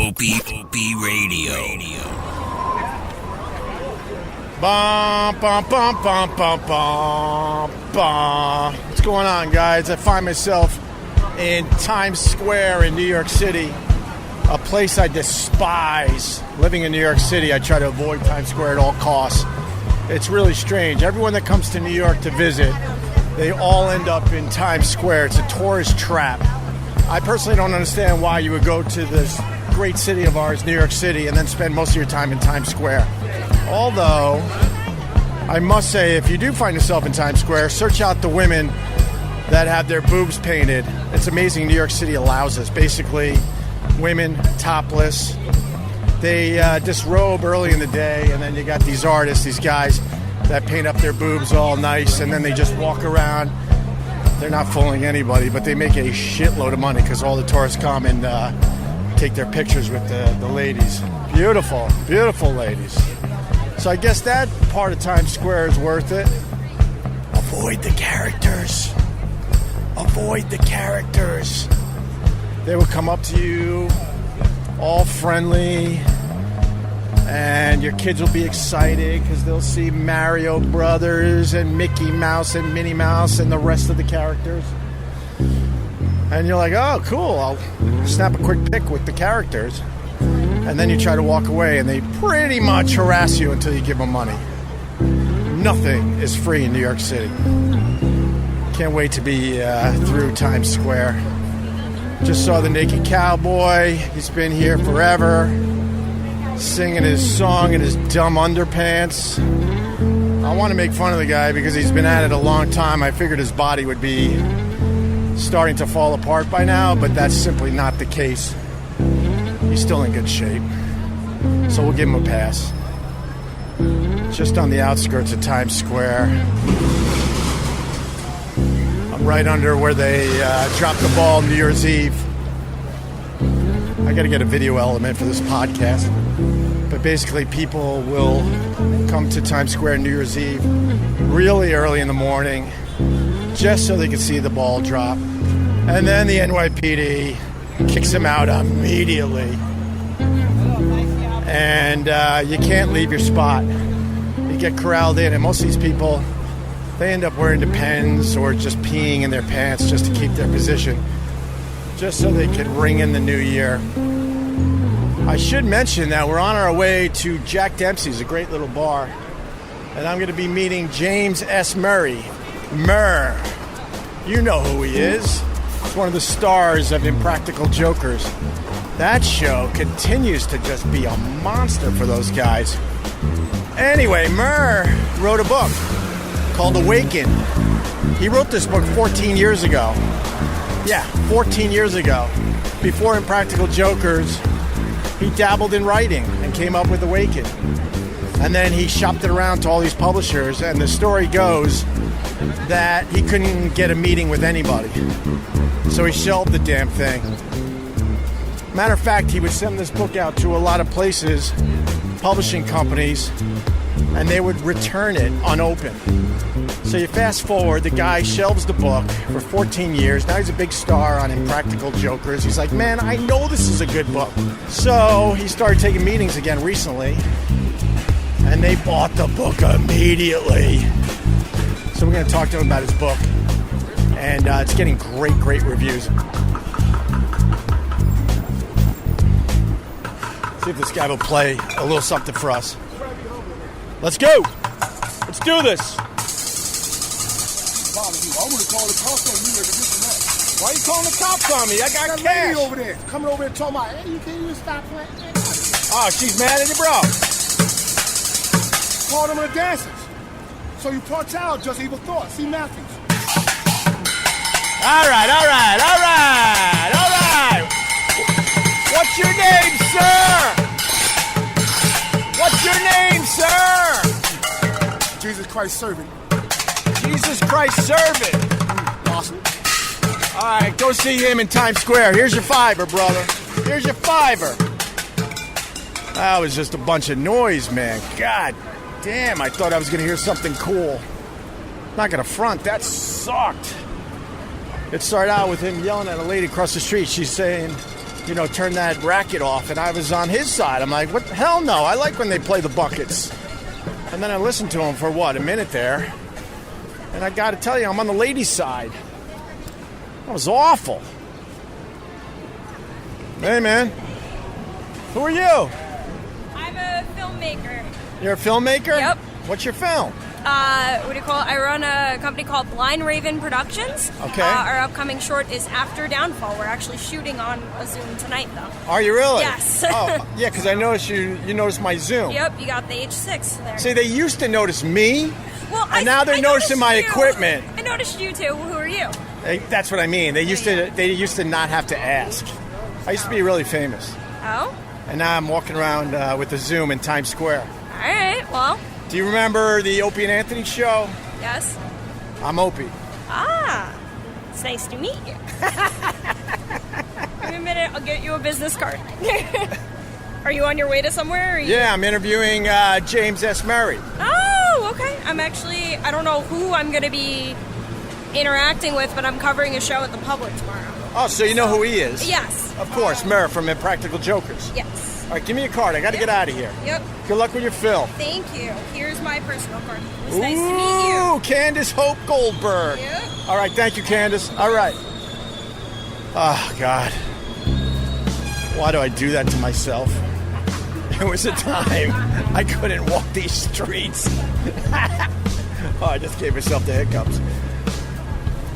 Opie Radio. Bum, bum, bum, bum, bum, bum, bum. What's going on, guys? I find myself in Times Square in New York City, a place I despise. Living in New York City, I try to avoid Times Square at all costs. It's really strange. Everyone that comes to New York to visit, they all end up in Times Square. It's a tourist trap. I personally don't understand why you would go to this great city of ours, New York City, and then spend most of your time in Times Square. Although, I must say, if you do find yourself in Times Square, search out the women that have their boobs painted. It's amazing New York City allows us. Basically, women topless. They disrobe early in the day, and then you got these artists, these guys that paint up their boobs all nice, and then they just walk around. They're not fooling anybody, but they make a shitload of money because all the tourists come and take their pictures with the ladies. Beautiful, beautiful ladies. So I guess that part of Times Square is worth it. Avoid the characters. Avoid the characters. They will come up to you, all friendly, and your kids will be excited because they'll see Mario Brothers and Mickey Mouse and Minnie Mouse and the rest of the characters. And you're like, oh, cool, I'll snap a quick pic with the characters. And then you try to walk away, and they pretty much harass you until you give them money. Nothing is free in New York City. Can't wait to be through Times Square. Just saw the Naked Cowboy. He's been here forever, singing his song in his dumb underpants. I want to make fun of the guy because he's been at it a long time. I figured his body would be starting to fall apart by now, but that's simply not the case. He's still in good shape, so we'll give him a pass. Just on the outskirts of Times Square. I'm right under where they dropped the ball New Year's Eve. I got to get a video element for this podcast. But basically, people will come to Times Square New Year's Eve really early in the morning just so they can see the ball drop. And then the NYPD kicks them out immediately. And you can't leave your spot. You get corralled in, and most of these people, they end up wearing Depends or just peeing in their pants just to keep their position, just so they can ring in the new year. I should mention that we're on our way to Jack Dempsey's, a great little bar, and I'm going to be meeting James S. Murray. Murr. You know who he is. He's one of the stars of Impractical Jokers. That show continues to just be a monster for those guys. Anyway, Murr wrote a book called Awaken. He wrote this book 14 years ago. Yeah, 14 years ago. Before Impractical Jokers, he dabbled in writing and came up with Awaken. And then he shopped it around to all these publishers, and the story goes that he couldn't get a meeting with anybody. So he shelved the damn thing. Matter of fact, he would send this book out to a lot of places, publishing companies, and they would return it unopened. So you fast forward, the guy shelves the book for 14 years. Now he's a big star on Impractical Jokers. He's like, man, I know this is a good book. So he started taking meetings again recently, and they bought the book immediately. So we're going to talk to him about his book, and it's getting great reviews. See if this guy will play a little something for us. Let's go. Let's do this. I would have called the cops on you. Why are you calling the cops on me? I got that cash. lady over there coming over and talking about, hey, you can't even stop playing. Oh, she's mad at you, bro. Call them the dancers. So you punch out just evil thoughts. See Matthews. All right. What's your name, sir? What's your name, sir? Jesus Christ servant. Jesus Christ servant. Awesome. All right, go see him in Times Square. Here's your $5, brother. Here's your $5. That was just a bunch of noise, man. God damn, I thought I was going to hear something cool. Not going to front. That sucked. It started out with him yelling at a lady across the street. She's saying, turn that racket off, and I was on his side. I'm like, what the hell no, I like when they play the buckets. And then I listened to him for, a minute there, and I got to tell you, I'm on the ladies' side. That was awful. Hey, man. Who are you? I'm a filmmaker. You're a filmmaker? Yep. What's your film? What do you call it? I run a company called Blind Raven Productions. Okay. Our upcoming short is After Downfall. We're actually shooting on a Zoom tonight, though. Are you really? Yes. Oh, yeah, because I noticed you noticed my Zoom. Yep, you got the H6 there. See, they used to notice me, well, and now they're noticing my equipment. I noticed you too. Who are you? That's what I mean. They used to not have to ask. I used to be really famous. Oh? And now I'm walking around with a Zoom in Times Square. All right, well. Do you remember the Opie and Anthony show? Yes. I'm Opie. Ah, it's nice to meet you. Give me a minute, I'll get you a business card. Are you on your way to somewhere? Yeah, I'm interviewing James S. Murray. Oh, okay. I don't know who I'm going to be interacting with, but I'm covering a show at the Public tomorrow. Oh, so you know who he is? Yes. Of course, Murr from Impractical Jokers. Yes. All right, give me a card. I got to get out of here. Yep. Good luck with your film. Thank you. Here's my personal card. It was nice to meet you. Ooh, Candace Hope Goldberg. Yep. All right, thank you, Candace. All right. Oh, God. Why do I do that to myself? There was a time I couldn't walk these streets. I just gave myself the hiccups.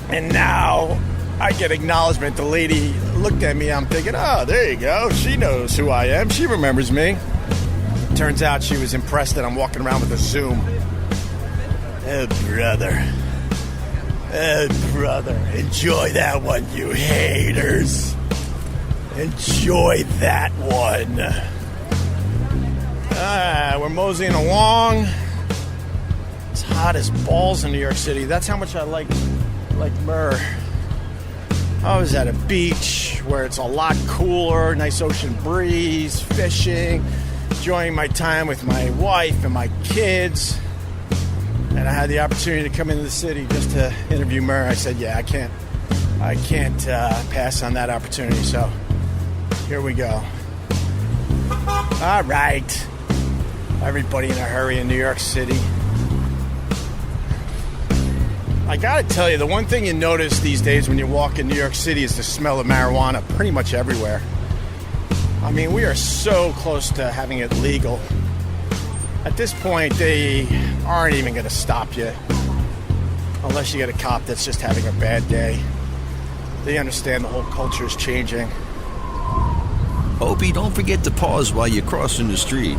And now I get acknowledgement. The lady looked at me. I'm thinking, oh, there you go. She knows who I am. She remembers me. Turns out she was impressed that I'm walking around with a Zoom. Oh, brother. Oh, brother. Enjoy that one, you haters. Enjoy that one. We're moseying along. It's hot as balls in New York City. That's how much I like Murr. I was at a beach where it's a lot cooler, nice ocean breeze, fishing, enjoying my time with my wife and my kids. And I had the opportunity to come into the city just to interview Murr. I said, yeah, I can't pass on that opportunity. So here we go. All right. Everybody in a hurry in New York City. I gotta tell you, the one thing you notice these days when you walk in New York City is the smell of marijuana pretty much everywhere. I mean, we are so close to having it legal. At this point, they aren't even gonna stop you. Unless you get a cop that's just having a bad day. They understand the whole culture is changing. Opie, don't forget to pause while you're crossing the street.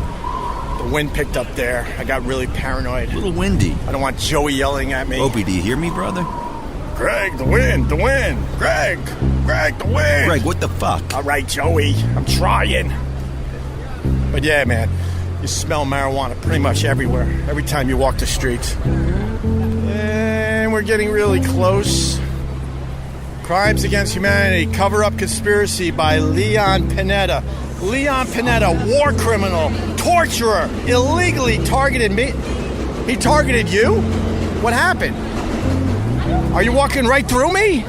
The wind picked up there. I got really paranoid. A little windy. I don't want Joey yelling at me. Opie, do you hear me, brother? Greg, the wind. Greg, the wind. Greg, what the fuck? All right, Joey, I'm trying. But yeah, man, you smell marijuana pretty much everywhere. Every time you walk the streets. And we're getting really close. Crimes Against Humanity, cover-up conspiracy by Leon Panetta. Leon Panetta, war criminal, torturer, illegally targeted me. He targeted you? What happened? Are you walking right through me?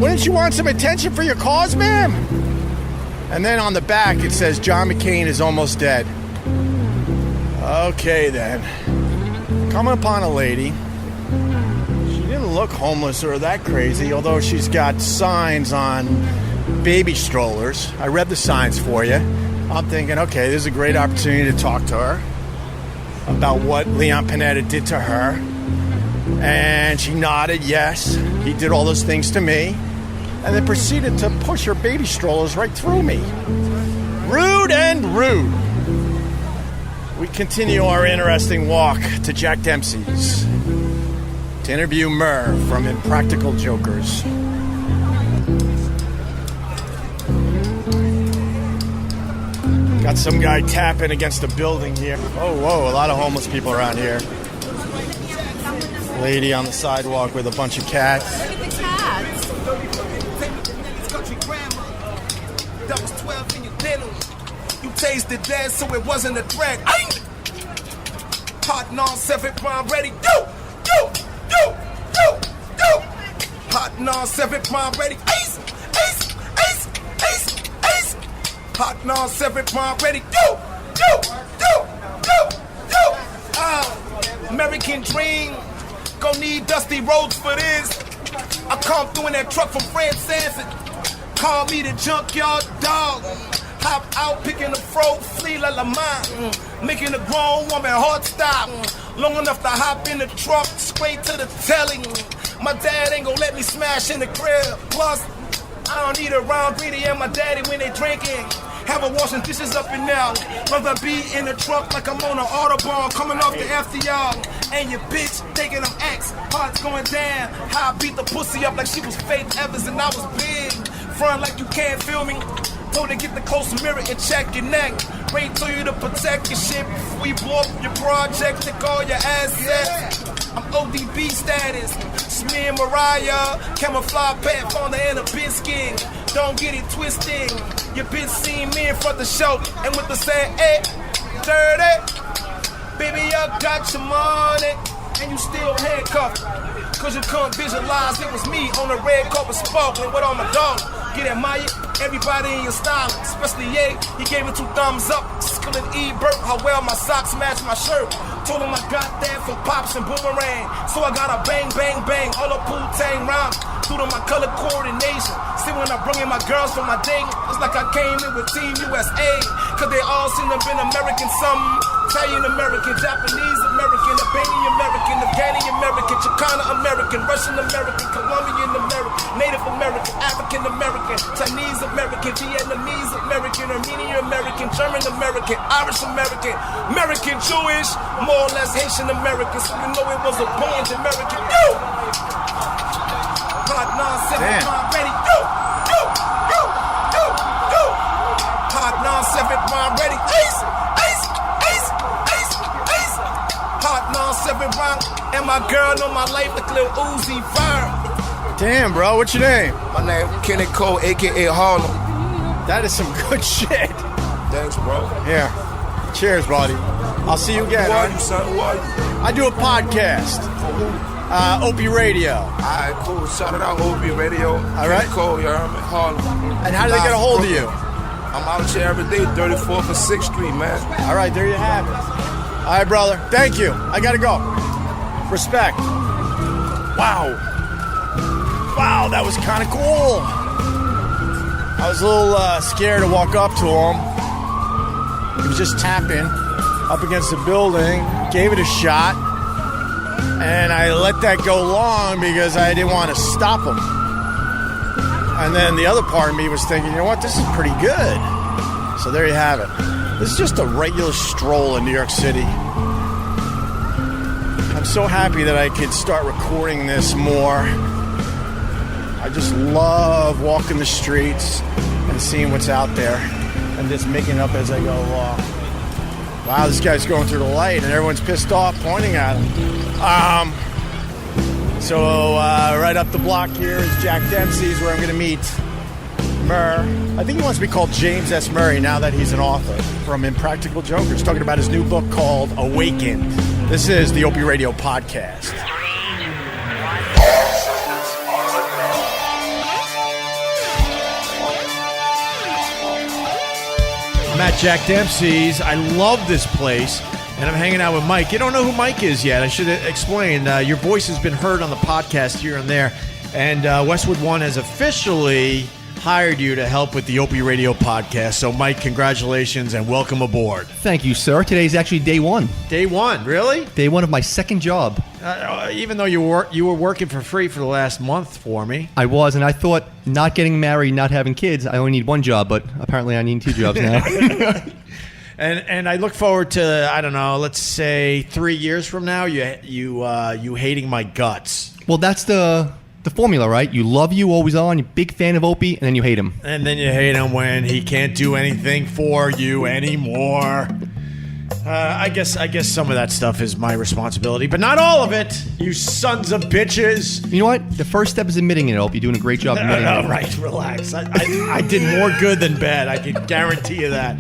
Wouldn't you want some attention for your cause, ma'am? And then on the back it says John McCain is almost dead. Okay then. Coming upon a lady. She didn't look homeless or that crazy, although she's got signs on baby strollers. I read the signs for you. I'm thinking, okay, this is a great opportunity to talk to her about what Leon Panetta did to her. And she nodded, yes, he did all those things to me. And then proceeded to push her baby strollers right through me. Rude and rude. We continue our interesting walk to Jack Dempsey's to interview Murr from Impractical Jokers. Got some guy tapping against a building here. Oh, whoa, a lot of homeless people around here. Lady on the sidewalk with a bunch of cats. Look at the cats. That was 12 in your denim. You tasted dead, so it wasn't a drag. Hot and all 7 prime ready. Yo! Hot and all 7 prime ready. Ace! Hot 97 prime ready. American dream. Gon' need dusty roads for this. I come through in that truck from Fred Sanford. Call me the junkyard dog. Hop out, picking the fro, flee la la mine. Making a grown woman heart stop. Long enough to hop in the truck, straight to the telly. My dad ain't gon' let me smash in the crib. Plus, I don't need a round greedy and my daddy when they drinking. Have her washing dishes up and down. Rather be in the truck like I'm on an Autobahn coming off the FDR. And your bitch taking them X, hearts going down. How I beat the pussy up like she was Faith Evans and I was big. Front like you can't feel me. Told her get the close mirror and check your neck. Wait till you to protect your shit before we blow up your project. Take all your assets. I'm ODB status. Smear Mariah, camouflage pad, fauna and a biscuit. Don't get it twisted. Your bitch seen me in front of the show and with the saying, hey, dirty. Baby, I got your money and you still handcuffed. Cause you couldn't visualize it was me on the red carpet sparkling with all my dogs. Get admired, everybody in your style, especially Ye. He gave it 2 thumbs up. Skillin' E-Burt, how well my socks match my shirt. Told him I got that from Pops and Boomerang. So I got a bang, bang, bang, all the Wu-Tang round. Due to my color coordination. See when I bring in my girls for my date, it's like I came in with Team USA. Cause they all seem to have been American something. Italian American, Japanese American, Albanian American, Afghani American, Chicana American, Russian American, Colombian American, Native American, African American, Chinese American, Vietnamese American, Armenian American, German American, Irish American, American Jewish, more or less Haitian American, so you know it was a band American. Hot 9-7 prime ready. Hot 9-7 prime ready. Ace. Hot 9-7 prime. And my girl know my life like Lil Uzi Vert. Damn, bro, what's your name? My name Kenny Cole, a.k.a. Harlem. That is some good shit. Thanks, bro. Here. Cheers, buddy. I'll see you again. Who are you, son? Who are you? I do a podcast. Opie Radio. Alright, cool. Shout it out, Opie Radio. All right. Cole, you heard me? Harlem. And how do they get a hold of you? I'm out here every day, 34th and 6th Street, man. All right, there you have it. All right, brother. Thank you. I gotta go. Respect. Wow. Wow, that was kind of cool. I was a little scared to walk up to him. He was just tapping up against the building. Gave it a shot. And I let that go long because I didn't want to stop him. And then the other part of me was thinking, you know what, this is pretty good. So there you have it. This is just a regular stroll in New York City. I'm so happy that I could start recording this more. I just love walking the streets and seeing what's out there and just making it up as I go along. Wow, this guy's going through the light and everyone's pissed off pointing at him. So right up the block here is Jack Dempsey's where I'm going to meet Murr. I think he wants to be called James S. Murray now that he's an author from Impractical Jokers, talking about his new book called Awakened. This is the Opie Radio podcast. I'm at Jack Dempsey's. I love this place, and I'm hanging out with Mike. You don't know who Mike is yet. I should explain. Your voice has been heard on the podcast here and there, and Westwood One has officially hired you to help with the Opie Radio podcast. So, Mike, congratulations and welcome aboard. Thank you, sir. Today's actually day one. Day one, really? Day one of my second job. Even though you were working for free for the last month for me. I was, and I thought not getting married, not having kids, I only need one job, but apparently I need 2 jobs now. And I look forward to, I don't know, let's say 3 years from now, you hating my guts. Well, that's the formula, right? You love you, always on, you're a big fan of Opie, and then you hate him. And then you hate him when he can't do anything for you anymore. I guess some of that stuff is my responsibility, but not all of it, you sons of bitches. You know what? The first step is admitting it, Opie. You're doing a great job admitting it. All right, relax. I did more good than bad. I can guarantee you that.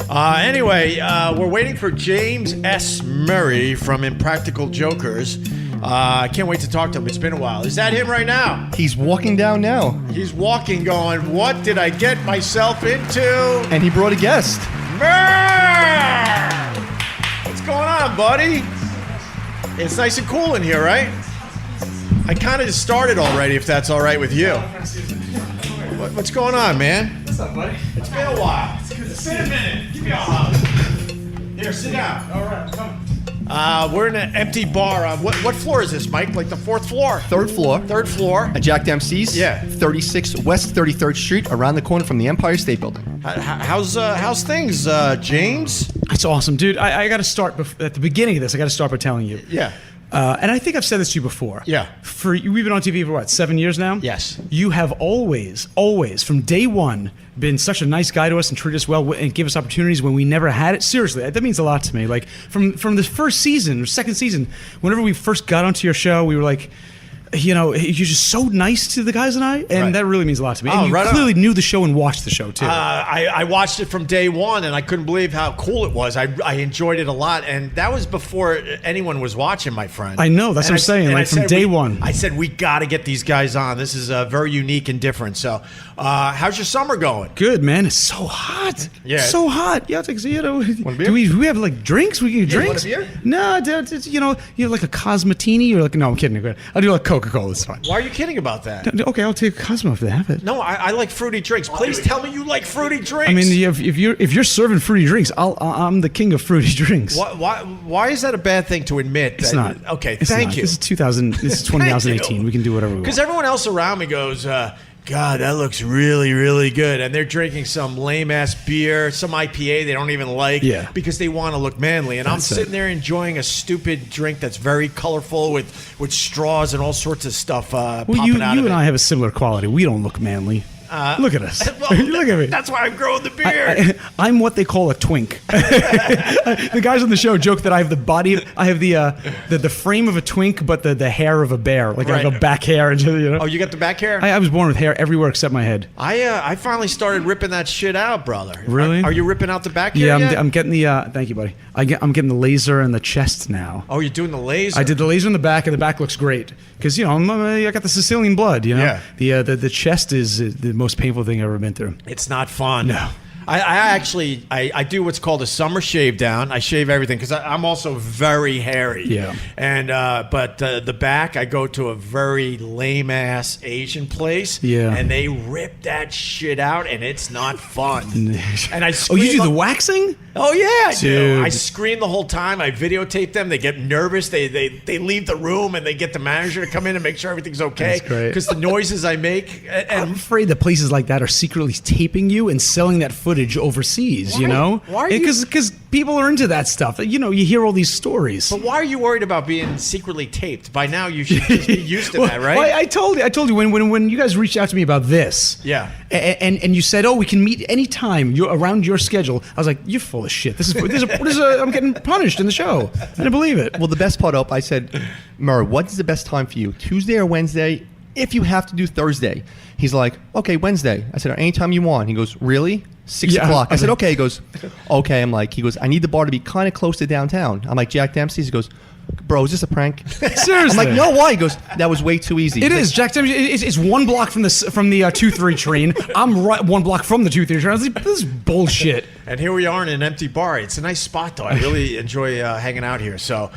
Anyway, we're waiting for James S. Murray from Impractical Jokers. I can't wait to talk to him. It's been a while. Is that him right now? He's walking down now. He's walking going, what did I get myself into? And he brought a guest. Murr! What's going on, buddy? It's nice and cool in here, right? I kind of just started already, if that's all right with you. What's going on, man? What's up, buddy? It's been a while. It's been a minute. Give me a hug. Here, sit down. All right, come. We're in an empty bar. What floor is this, Mike? Like the fourth floor? Third floor. Third floor. At Jack Dempsey's. Yeah. 36 West 33rd Street, around the corner from the Empire State Building. How's things, James? It's awesome, dude. I got to start at the beginning of this. I got to start by telling you. Yeah. And I think I've said this to you before. Yeah. We've been on TV for what, 7 years now? Yes. You have always, from day one, been such a nice guy to us and treated us well and give us opportunities when we never had it. Seriously, that means a lot to me. Like from the first season or second season, whenever we first got onto your show, we were like, you're just so nice to the guys and I, and right. That really means a lot to me. Oh, And you right clearly on. knew the show and watched the show too. I watched it from day one, and I couldn't believe how cool it was. I enjoyed it a lot, and that was before anyone was watching, my friend. I know, that's what I'm saying, like, from day one. I said, we got to get these guys on. This is very unique and different. So, how's your summer going? Good, man. It's so hot. Yeah. So hot. Yeah, it's like, Want a beer? do we have like drinks? We can get Yeah, drinks? want a beer? No, you have like a Cosmatini or like, no, I'm kidding. I'll do like Coca-Cola. It's fine. Why are you kidding about that? Okay, I'll take a Cosmo if they have it. No, I like fruity drinks. Please tell me you like fruity drinks. I mean, if you're serving fruity drinks, I'm the king of fruity drinks. Why is that a bad thing to admit? It's not. Okay, It's thank not. you. This is 2018. We can do whatever we want. Because everyone else around me goes, God, that looks really, really good. And they're drinking some lame-ass beer, some IPA they don't even like because they want to look manly. And I'm sitting there enjoying a stupid drink that's very colorful with straws and all sorts of stuff popping you out of it. and I have a similar quality. We don't look manly. Look at us. Well, Look at me. That's why I'm growing the beard. I'm what they call a twink. The guys on the show joke that I have the body. I have the frame of a twink, but the hair of a bear. Like I have a back hair. And, Oh, you got the back hair? I was born with hair everywhere except my head. I finally started ripping that shit out, brother. Really? Are you ripping out the back hair Yeah, yet? I'm getting the. Thank you, buddy. I'm getting the laser in the chest now. Oh, you're doing the laser? I did the laser in the back, and the back looks great because I got the Sicilian blood. Yeah. The chest is the most painful thing I've ever been through. It's not fun. No. I actually do what's called a summer shave down. I shave everything because I'm also very hairy. Yeah. And but the back, I go to a very lame ass Asian place. Yeah. And they rip that shit out, and it's not fun. And I Oh, scream. you do the waxing? Oh yeah, I do. Dude. I scream the whole time. I videotape them. They get nervous. They leave the room, and they get the manager to come in and make sure everything's okay. That's great. Because the noises I make. I'm And afraid that places like that are secretly taping you and selling that footage overseas. Why are you- Because people are into that stuff. You hear all these stories. But why are you worried about being secretly taped? By now, you should just be used to that, right? Well, I told you when you guys reached out to me about this. Yeah. And you said, "Oh, we can meet anytime. You're around your schedule." I was like, "You're full of shit. I'm getting punished in the show." I didn't believe it. Well, the best part up, I said, Murr, what's the best time for you? Tuesday or Wednesday? If you have to do Thursday. He's like, okay, Wednesday. I said, anytime you want. He goes, really? 6 Yeah. o'clock. I said, okay. He goes, okay. He goes, I need the bar to be kind of close to downtown. I'm like, Jack Dempsey's? He goes, bro, is this a prank? Seriously. I'm like, no, why? He goes, that was way too easy. It He's is. like, Jack Dempsey. It's 1 block from the 2-3 train. I'm right 1 block from the 2-3 train. I was like, this is bullshit. And here we are in an empty bar. It's a nice spot, though. I really enjoy hanging out here. So,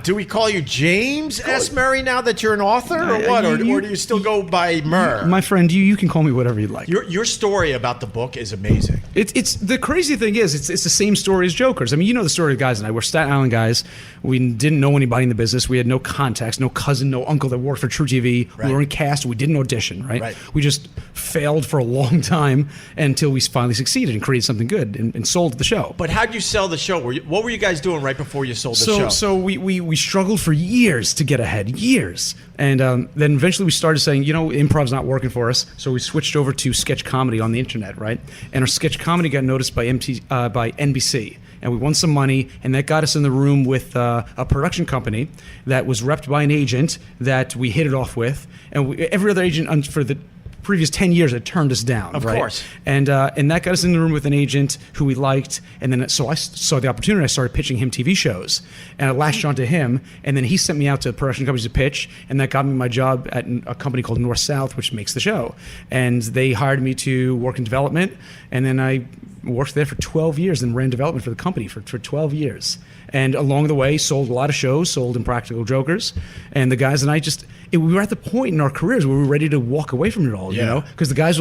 do we call you James S. Murray now that you're an author, or what? Or do you still go by Murr? My friend, you can call me whatever you like. Your story about the book is amazing. It's the crazy thing is it's the same story as Jokers. I mean, you know the story of the guys and I. We're Staten Island guys. We didn't know anybody in the business. We had no contacts, no cousin, no uncle that worked for True TV. Right. We were in cast. We didn't audition. Right. Right. We just failed for a long time until we finally succeeded and created something good and sold the show. But how'd you sell the show? What were you guys doing right before you sold the show? So we struggled for years to get ahead, years. And then eventually we started saying, improv's not working for us. So we switched over to sketch comedy on the internet, right? And our sketch comedy got noticed by NBC. And we won some money, and that got us in the room with a production company that was repped by an agent that we hit it off with. And every other agent for the previous 10 years had turned us down. Of right? course. And that got us in the room with an agent who we liked. And then so I saw the opportunity. I started pitching him TV shows. And I latched onto him. And then he sent me out to production companies to pitch. And that got me my job at a company called North South, which makes the show. And they hired me to work in development. And then I worked there for 12 years and ran development for the company for 12 years. And along the way, sold a lot of shows, sold Impractical Jokers. And the guys and I we were at the point in our careers where we were ready to walk away from it all, you know? Because the guys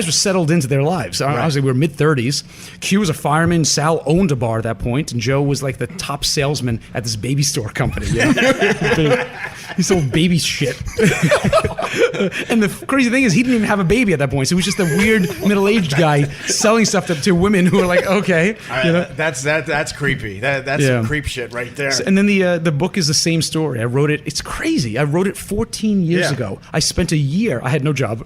were settled into their lives. Right. Honestly, we were mid-30s. Q was a fireman. Sal owned a bar at that point. And Joe was like the top salesman at this baby store company. You know? He sold baby shit. And the crazy thing is, he didn't even have a baby at that point. So he was just a weird middle-aged guy selling stuff to women who were like, okay. You know? That's creepy. That's some creep shit right there. And then the book is the same story. I wrote it. It's crazy. I wrote it 14 years ago. I spent a year. I had no job.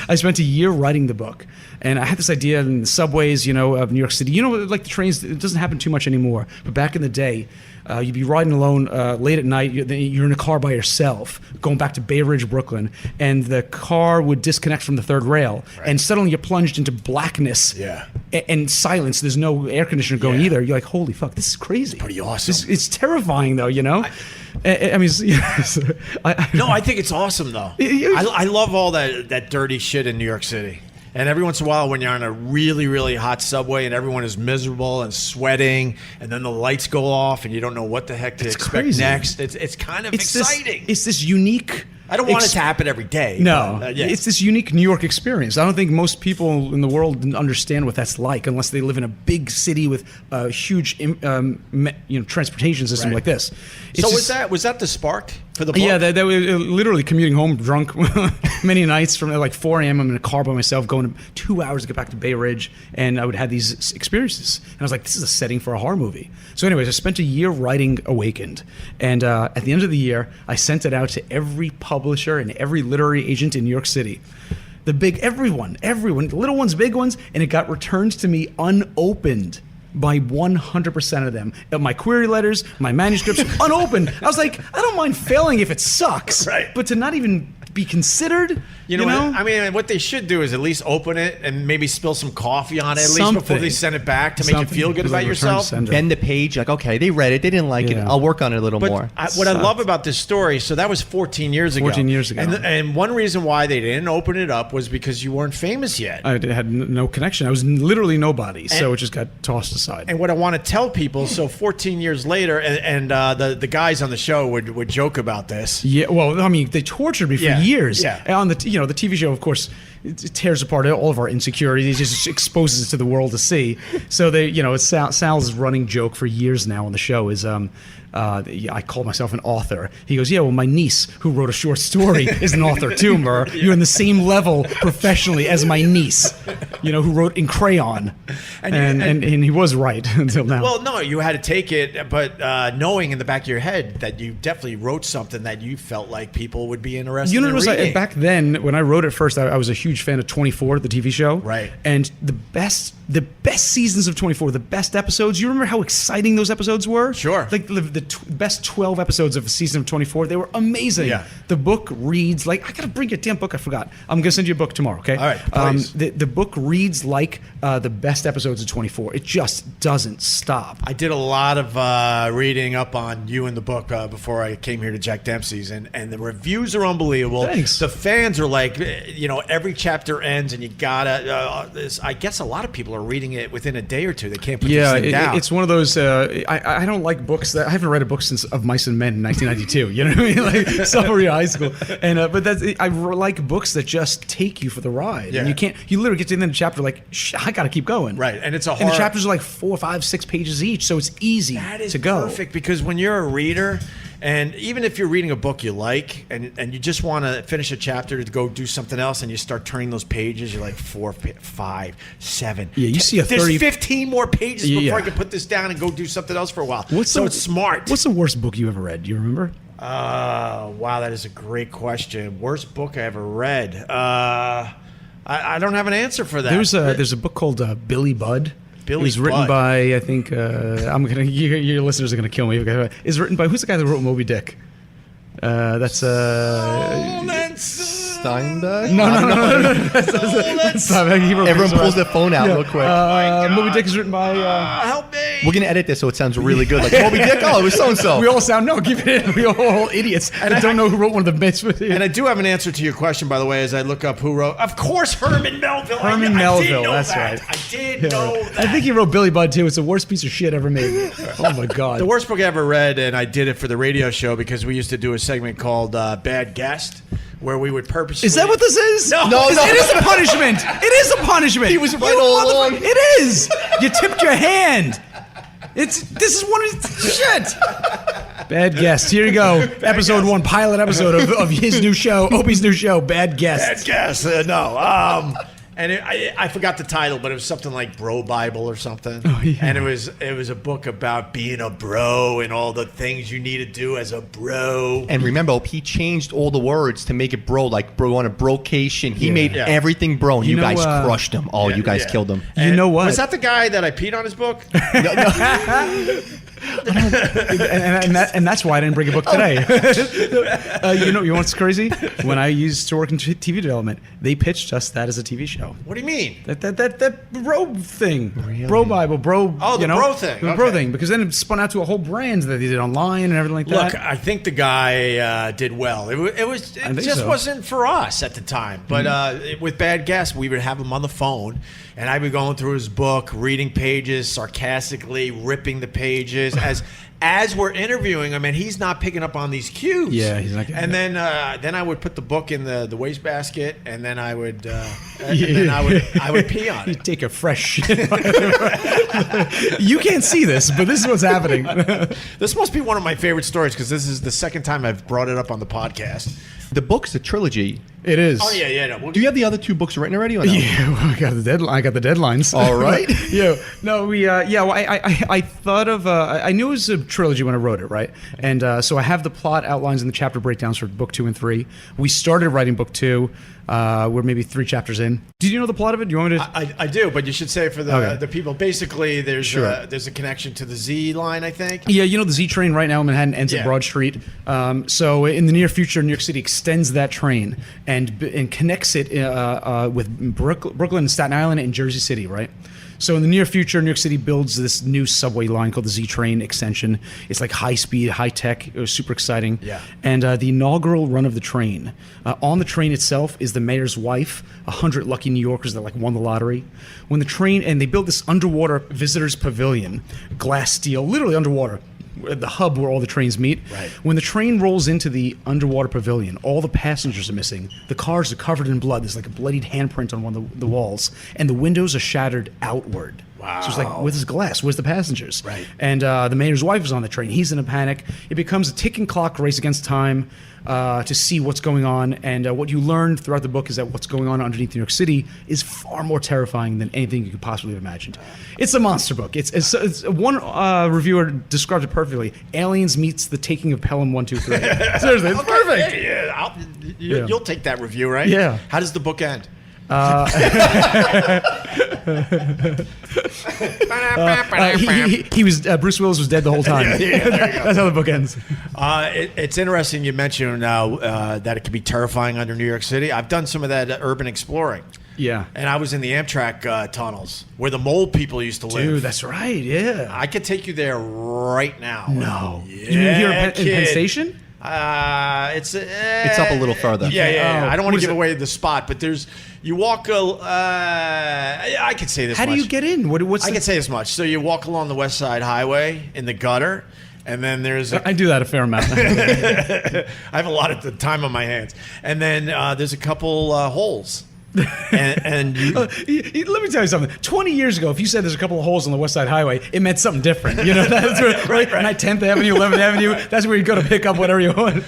I spent a year writing the book, and I had this idea in the subways, you know, of New York City. You know, like the trains. It doesn't happen too much anymore. But back in the day, you'd be riding alone late at night. You're in a car by yourself, going back to Bay Ridge, Brooklyn, and the car would disconnect from the third rail, and suddenly you're plunged into blackness and silence. There's no air conditioner going either. You're like, holy fuck, this is crazy. Pretty awesome. It's terrifying, though, you know? I mean, I think it's awesome, though. I love all that dirty shit in New York City. And every once in a while, when you're on a really, really hot subway and everyone is miserable and sweating, and then the lights go off and you don't know what the heck to expect next, it's kind of exciting. It's this unique... I don't want it to happen every day. No, it's this unique New York experience. I don't think most people in the world understand what that's like unless they live in a big city with a huge, transportation system like this. Was that the spark for the book? Yeah, they were literally commuting home drunk many nights from like 4 a.m. I'm in a car by myself going 2 hours to get back to Bay Ridge, and I would have these experiences. And I was like, this is a setting for a horror movie. So anyways, I spent a year writing Awakened, and at the end of the year, I sent it out to every publisher and every literary agent in New York City. Everyone, little ones, big ones, and it got returned to me unopened by 100% of them. My query letters, my manuscripts, unopened. I was like, I don't mind failing if it sucks, but to not even be considered, you know? I mean, what they should do is at least open it and maybe spill some coffee on it at least before they send it back to make you feel good about yourself. Bend the page, like, okay, they read it, they didn't like it, I'll work on it a little more. What I love about this story, so that was 14 years ago. 14 years ago. And one reason why they didn't open it up was because you weren't famous yet. I had no connection. I was literally nobody, so it just got tossed aside. And what I want to tell people, so 14 years later, and the guys on the show would joke about this. Yeah, well, I mean, they tortured me for years. Yeah. And on the TV show, of course, it tears apart all of our insecurities. It just exposes it to the world to see. So it's Sal's running joke for years now on the show is I call myself an author. He goes, yeah, well, my niece who wrote a short story is an author too, Murr. You're in the same level professionally as my niece, who wrote in crayon. And he was right until now. Well, no, you had to take it, but knowing in the back of your head that you definitely wrote something that you felt like people would be interested in reading. Back then, when I wrote it first, I was a huge fan of 24, the TV show. Right. And the best seasons of 24, the best episodes, you remember how exciting those episodes were? Sure. Like the best 12 episodes of a season of 24, they were amazing. Yeah. The book reads like, I gotta bring your damn book, I forgot. I'm gonna send you a book tomorrow, okay? All right, please. The book reads like the best episodes of 24. It just doesn't stop. I did a lot of reading up on you and the book before I came here to Jack Dempsey's, and the reviews are unbelievable. Thanks. The fans are like, every chapter ends, and you gotta. I guess a lot of people are reading it within a day or two. They can't put this thing down. It's one of those. I don't like books that I haven't read a book since Of Mice and Men in 1992. You know what I mean? Like sophomore year high school. And but I like books that just take you for the ride. Yeah. And you literally get to the end of the chapter like, I gotta keep going. Right, and it's a hard. And the chapters are like 4, 5, 6 pages each, so it's easy to go. Perfect, because when you're a reader, and even if you're reading a book you like, and you just want to finish a chapter to go do something else, and you start turning those pages, you're like 4, 5, 7. Yeah, you see a 30. There's 15 more pages before I can put this down and go do something else for a while. It's smart. What's the worst book you ever read? Do you remember? Wow, that is a great question. Worst book I ever read. I don't have an answer for that. There's a book called Billy Budd. It was written by, I think, your listeners are gonna kill me. It's written by, who's the guy that wrote Moby Dick? That's Steinbeck? No. That's not Everyone pulls their phone out real quick. Moby Dick is written by. Help me! We're gonna edit this so it sounds really good. Like Moby Dick. Oh, it was so and so. We all sound keep it in. We all idiots that don't know who wrote one of the bits. And I do have an answer to your question, by the way, as I look up who wrote. Of course, Herman Melville. Herman Melville. That's right. I did know that. I think he wrote Billy Budd too. It's the worst piece of shit ever made. Oh my god. The worst book I ever read, and I did it for the radio show because we used to do a segment called Bad Guest, where we would purposely. Is that what this is? No. It is a punishment. It is a punishment. He was right all along. It is. You tipped your hand. This is one of shit. Bad Guest. Here you go. Episode 1, pilot episode of his new show, Opie's new show, Bad Guest. Bad Guest? And I forgot the title, but it was something like Bro Bible or something. Oh, yeah. And it was a book about being a bro and all the things you need to do as a bro. And remember, he changed all the words to make it bro, like bro on a brocation. He made everything bro, and you guys crushed him. Oh, you guys killed him. You know what? Was that the guy that I peed on his book? and that's why I didn't bring a book today. You know what's crazy? When I used to work in TV development, they pitched us that as a TV show. What do you mean? That bro thing, really? Bro Bible, bro. Oh, the bro thing. The bro thing, because then it spun out to a whole brand that they did online and everything like that. Look, I think the guy did well. It just wasn't for us at the time. But with Bad Guest, we would have him on the phone, and I'd be going through his book, reading pages sarcastically, ripping the pages as we're interviewing him, and he's not picking up on these cues. Yeah, he's not. And then I would put the book in the wastebasket, and then I would I would pee on You it. take a fresh shit. You can't see this, but this is what's happening. This must be one of my favorite stories because this is the second time I've brought it up on the podcast. The book's a trilogy. It is. Oh yeah. No, Do you have the other 2 books written already? Or no? Yeah, well, I got the deadlines. All right. Well, I thought of I knew it was a trilogy when I wrote it, right? And so I have the plot outlines and the chapter breakdowns for book 2 and 3. We started writing book 2. We're maybe 3 chapters in. Did you know the plot of it? Do you want me to? I do, but you should say for the people. Basically, there's a connection to the Z line, I think. Yeah, you know the Z train right now in Manhattan ends at Broad Street. So in the near future, New York City extends that train and connects it with Brooklyn and Staten Island and Jersey City, right? So in the near future, New York City builds this new subway line called the Z Train extension. It's like high speed, high tech. It was super exciting. Yeah. And the inaugural run of the train. On the train itself is the mayor's wife, 100 lucky New Yorkers that won the lottery. When the train, and they built this underwater visitors pavilion, glass steel, literally underwater. The hub where all the trains meet. Right. When the train rolls into the underwater pavilion, all the passengers are missing. The cars are covered in blood. There's like a bloodied handprint on one of the walls, and the windows are shattered outward. Wow. So it's like, where's this glass? Where's the passengers? Right. And the mayor's wife is on the train. He's in a panic. It becomes a ticking clock race against time to see what's going on. And what you learn throughout the book is that what's going on underneath New York City is far more terrifying than anything you could possibly have imagined. It's a monster book. It's one reviewer described it perfectly. Aliens meets The Taking of Pelham 1, 2, 3. Seriously, it's perfect. Yeah, you'll take that review, right? Yeah. How does the book end? He was Bruce Willis was dead the whole time. That's how the book ends. It's interesting you mentioned that it can be terrifying under New York City. I've done some of that urban exploring. Yeah. And I was in the Amtrak tunnels where the mole people used to live. Dude, that's right. Yeah. I could take you there right now. No. Yeah, You mean here in Penn Station? It's up a little further. Yeah. Oh, I don't want what to is give it? away the spot, but you walk. I could say this. How much. do you get in? What's I can say as much. So you walk along the West Side Highway in the gutter, and then there's. I do that a fair amount. I have a lot of the time on my hands, and then there's a couple holes. and let me tell you something. 20 years ago, if you said there's a couple of holes on the West Side Highway, it meant something different. You know, that's where, right? Not 10th Avenue, 11th Avenue. That's where you go to pick up whatever you want.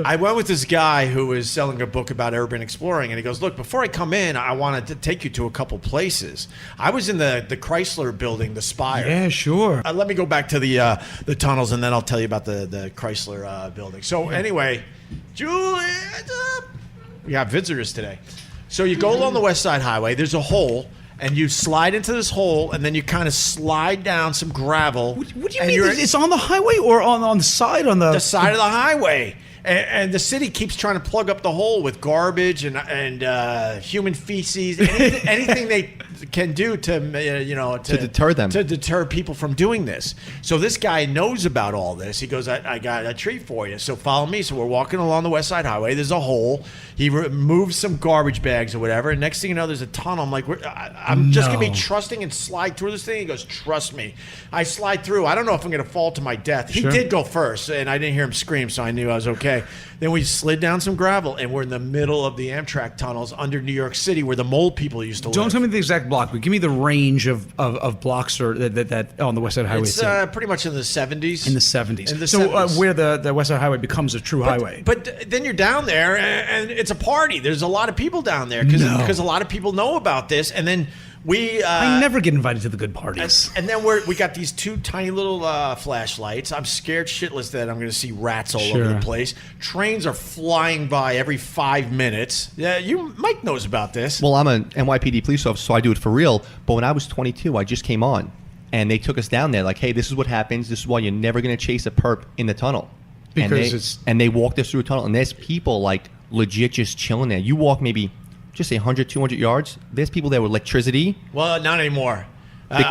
I went with this guy who was selling a book about urban exploring, and he goes, "Look, before I come in, I wanted to take you to a couple places." I was in the Chrysler building, the Spire. Yeah, sure. Let me go back to the tunnels, and then I'll tell you about the Chrysler building. So anyway, Juliet, we have visitors today. So you go along the West Side Highway. There's a hole, and you slide into this hole, and then you kind of slide down some gravel. What do you mean? It's on the highway or on the side? On the side of the highway. And the city keeps trying to plug up the hole with garbage and human feces, anything they can do to deter them, to deter people from doing this. So this guy knows about all this. He goes, I got a treat for you. So follow me. So we're walking along the West Side Highway. There's a hole. He removes some garbage bags or whatever. And next thing you know, there's a tunnel. I'm like, I'm just gonna be trusting and slide through this thing. He goes, trust me. I slide through. I don't know if I'm gonna fall to my death. He did go first, and I didn't hear him scream, so I knew I was okay. Then we slid down some gravel, and we're in the middle of the Amtrak tunnels under New York City, where the mole people used to live. Don't tell me the exact block, but give me the range of blocks or that on the West Side Highway. It's pretty much in the 70s. In the 70s. In the so 70s. Where the West Side Highway becomes a true highway. But then you're down there, and it's a party. There's a lot of people down there because a lot of people know about this, and then. I never get invited to the good parties. And then we got these two tiny little flashlights. I'm scared shitless that I'm going to see rats all over the place. Trains are flying by every 5 minutes. Yeah, Mike knows about this. Well, I'm an NYPD police officer, so I do it for real. But when I was 22, I just came on, and they took us down there like, hey, this is what happens. This is why you're never going to chase a perp in the tunnel. Because and they walked us through a tunnel, and there's people like legit just chilling there. You walk maybe just say 100, 200 yards. There's people there with electricity. Well, not anymore.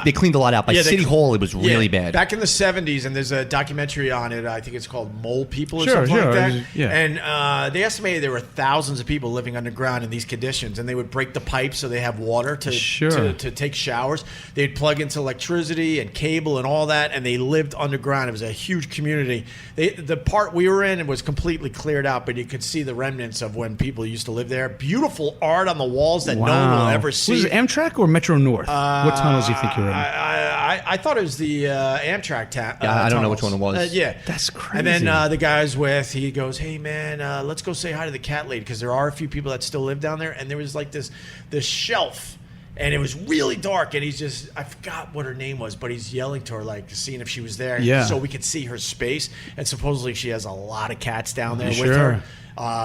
They cleaned a lot out. By City Hall, it was really bad. Back in the 70s, and there's a documentary on it. I think it's called Mole People or something like that. Yeah. And they estimated there were thousands of people living underground in these conditions, and they would break the pipes so they have water to take showers. They'd plug into electricity and cable and all that, and they lived underground. It was a huge community. The part we were in was completely cleared out, but you could see the remnants of when people used to live there. Beautiful art on the walls that no one will ever see. Was it Amtrak or Metro North? What tunnels do you think? I thought it was the Amtrak I don't know which one it was. Yeah. That's crazy. And then the guy I was with, he goes, hey, man, let's go say hi to the cat lady, because there are a few people that still live down there. And there was like this shelf, and it was really dark. And I forgot what her name was, but he's yelling to her, like, seeing if she was there so we could see her space. And supposedly she has a lot of cats down there with her.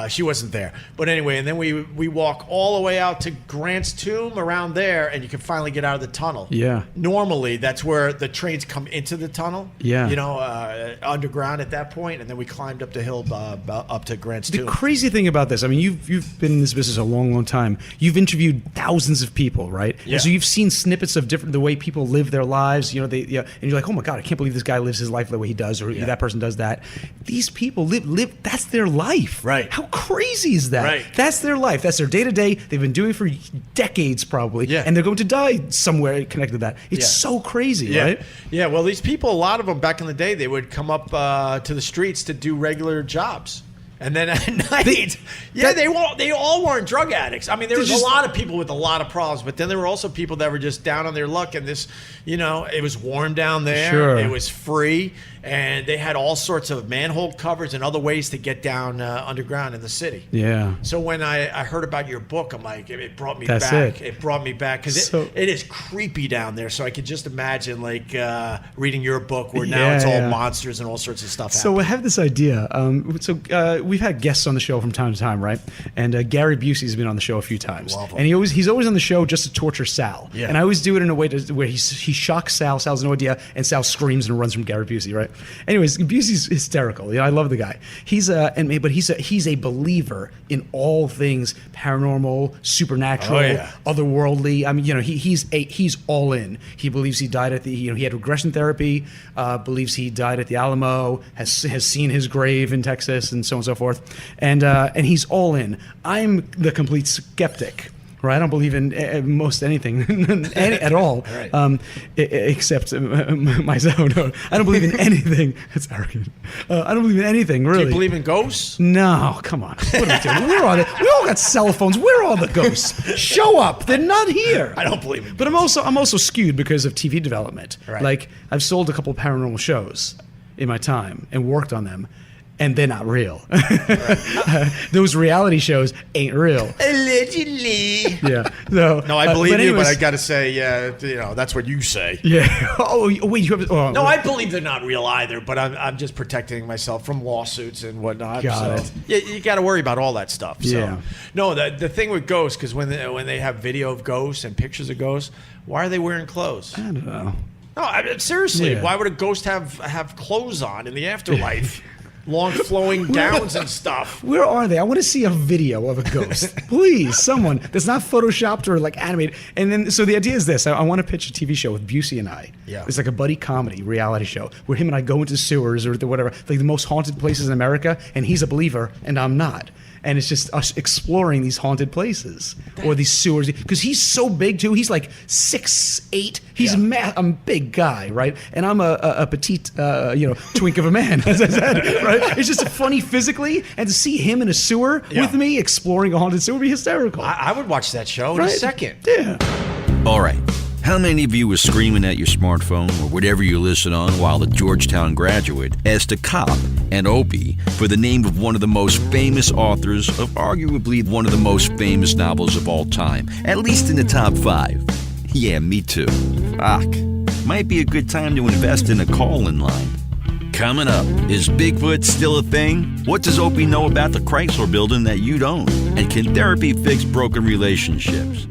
She wasn't there. But anyway, and then we walk all the way out to Grant's Tomb around there, and you can finally get out of the tunnel. Yeah. Normally, that's where the trains come into the tunnel. Yeah. Underground at that point, and then we climbed up the hill up to Grant's Tomb. The crazy thing about this, I mean, you've been in this business a long, long time. You've interviewed thousands of people, right? Yeah. And so you've seen snippets of the way people live their lives. And you're like, oh my God, I can't believe this guy lives his life the way he does, or that person does that. These people live. That's their life. Right. How crazy is that? Right. That's their life. That's their day-to-day. They've been doing it for decades probably. Yeah. And they're going to die somewhere connected to that. It's so crazy, right? Yeah, well, these people, a lot of them back in the day, they would come up to the streets to do regular jobs. And then at night, they all weren't drug addicts. I mean, there was a lot of people with a lot of problems, but then there were also people that were just down on their luck. And this, it was warm down there. Sure. It was free. And they had all sorts of manhole covers and other ways to get down underground in the city. Yeah. So when I heard about your book, I'm like, it brought me That's back. it. It brought me back because it is creepy down there. So I could just imagine like reading your book where now it's all monsters and all sorts of stuff So happening. I have this idea. We've had guests on the show from time to time, right? And Gary Busey's been on the show a few times. Love him. And he's always on the show just to torture Sal. Yeah. And I always do it in a way where he shocks Sal. Sal has no idea, and Sal screams and runs from Gary Busey, right? Anyways, Busey's hysterical. I love the guy. He's a believer in all things paranormal, supernatural, otherworldly. I mean, he's all in. He believes he died he had regression therapy. Believes he died at the Alamo. Has seen his grave in Texas, and so on and so forth. And he's all in. I'm the complete skeptic. Right, I don't believe in most anything at all, right. Except myself. No, I don't believe in anything. That's arrogant. I don't believe in anything, really. Do you believe in ghosts? No, come on. What are we doing? We all got cell phones. Where are all the ghosts? Show up. They're not here. I don't believe in But ghosts. I'm also skewed because of TV development. Right. Like I've sold a couple of paranormal shows in my time and worked on them. And they're not real. Those reality shows ain't real. Allegedly. Yeah. So, No, I believe you, but anyways, I got to say, that's what you say. Yeah. Oh, wait. You have. Oh, No, I believe they're not real either, but I'm just protecting myself from lawsuits and whatnot. Got so you got to worry about all that stuff. So. Yeah. No, the thing with ghosts, because when they have video of ghosts and pictures of ghosts, why are they wearing clothes? I don't know. No, seriously, Yeah. why would a ghost have clothes on in the afterlife? long flowing gowns and stuff. Where are they? I want to see a video of a ghost. Please, someone that's not photoshopped or like animated. And then, so the idea is this. I want to pitch a TV show with Busey and I. Yeah. It's like a buddy comedy reality show where him and I go into sewers or whatever, like the most haunted places in America, and he's a believer and I'm not. And it's just us exploring these haunted places or these sewers. Because he's so big, too. He's like 6'8". He's I'm a big guy, right? And I'm a petite, twink of a man, as I said, right? It's just funny physically. And to see him in a sewer with me exploring a haunted sewer would be hysterical. I would watch that show in a second. Yeah. All right. How many of you were screaming at your smartphone or whatever you listen on while the Georgetown graduate asked a cop and Opie for the name of one of the most famous authors of arguably one of the most famous novels of all time, at least in the top 5? Yeah, me too. Fuck. Might be a good time to invest in a call-in line. Coming up, is Bigfoot still a thing? What does Opie know about the Chrysler building that you don't? And can therapy fix broken relationships?